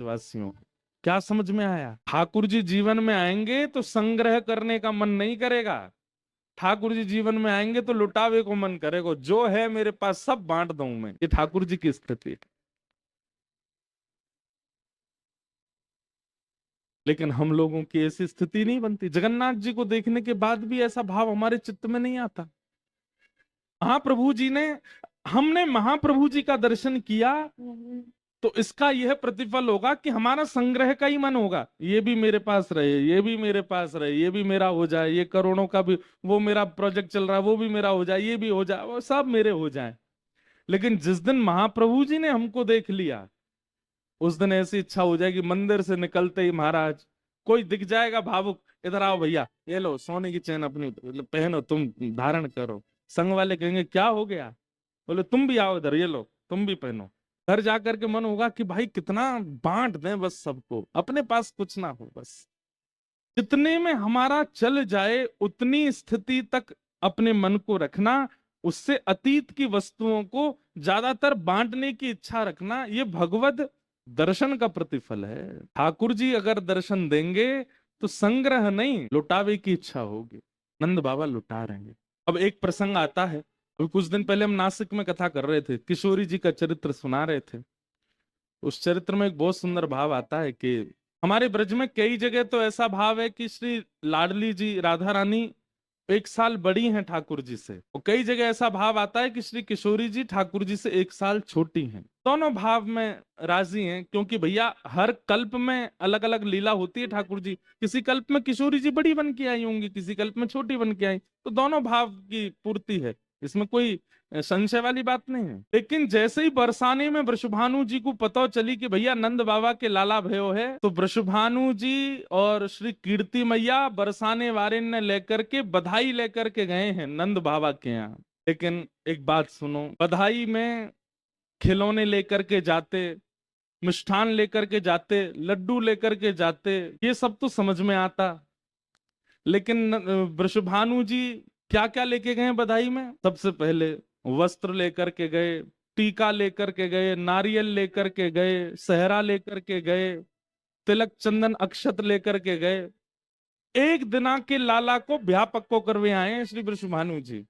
वासियों, क्या समझ में आया? ठाकुर जी जीवन में आएंगे तो संग्रह करने का मन नहीं करेगा। ठाकुर जी जीवन में आएंगे तो लुटावे को मन करेगा, जो है मेरे पास सब बांट दूं मैं। ये ठाकुर जी की स्थिति है। लेकिन हम लोगों की ऐसी स्थिति नहीं बनती। जगन्नाथ जी को देखने के बाद भी ऐसा भाव हमारे चित्त में नहीं आता। महाप्रभु जी ने, हमने महाप्रभु जी का दर्शन किया तो इसका यह प्रतिफल होगा कि हमारा संग्रह का ही मन होगा, ये भी मेरे पास रहे, ये भी मेरे पास रहे, ये भी मेरा हो जाए, ये करोड़ों का भी, वो मेरा प्रोजेक्ट चल रहा है वो भी मेरा हो जाए, ये भी हो जाए, वो सब मेरे हो जाए। लेकिन जिस दिन महाप्रभु जी ने हमको देख लिया, उस दिन ऐसी इच्छा हो जाएगी, मंदिर से निकलते ही महाराज कोई दिख जाएगा भावुक, इधर आओ भैया, ये लो सोने की चेन अपनी पहनो, तुम धारण करो। संग वाले कहेंगे क्या हो गया? बोले तुम भी आओ इधर, ये लो तुम भी पहनो। घर जाकर के मन होगा कि भाई कितना बांट दें, बस सबको, अपने पास कुछ ना हो बस। जितने में हमारा चल जाए उतनी स्थिति तक अपने मन को रखना, उससे अतीत की वस्तुओं को ज्यादातर बांटने की इच्छा रखना, ये भगवत दर्शन का प्रतिफल है। ठाकुर जी अगर दर्शन देंगे तो संग्रह नहीं, लुटावे की इच्छा होगी। नंद बाबा लुटा रहे हैं। अब एक प्रसंग आता है, अभी कुछ दिन पहले हम नासिक में कथा कर रहे थे, किशोरी जी का चरित्र सुना रहे थे। उस चरित्र में एक बहुत सुंदर भाव आता है कि हमारे ब्रज में कई जगह तो ऐसा भाव है कि श्री लाडली जी राधा रानी 1 साल बड़ी हैं ठाकुर जी से, और कई जगह ऐसा भाव आता है कि श्री किशोरी जी ठाकुर जी से 1 साल छोटी हैं। दोनों भाव में राजी हैं, क्योंकि भैया हर कल्प में अलग अलग लीला होती है ठाकुर जी। किसी कल्प में किशोरी जी बड़ी बन के आई होंगी, किसी कल्प में छोटी बन के आई, तो दोनों भाव की पूर्ति है, इसमें कोई संशय वाली बात नहीं है। लेकिन जैसे ही बरसाने में वृषभानु जी को पता चली कि भैया नंद बाबा के लाला भयो है, तो वृषभानु जी और श्री कीर्ति मैया बरसाने वारे ने लेकर के बधाई लेकर के गए हैं नंद बाबा के यहाँ। लेकिन एक बात सुनो, बधाई में खिलौने लेकर के जाते, मिष्ठान लेकर के जाते, लड्डू लेकर के जाते, ये सब तो समझ में आता। लेकिन वृषभानु जी क्या क्या लेके गए बधाई में? सबसे पहले वस्त्र लेकर के गए, टीका लेकर के गए, नारियल लेकर के गए, सहरा लेकर के गए, तिलक चंदन अक्षत लेकर के गए। एक दिना के लाला को ब्याह पक्को करवे आए हैं श्री वृषभानु जी।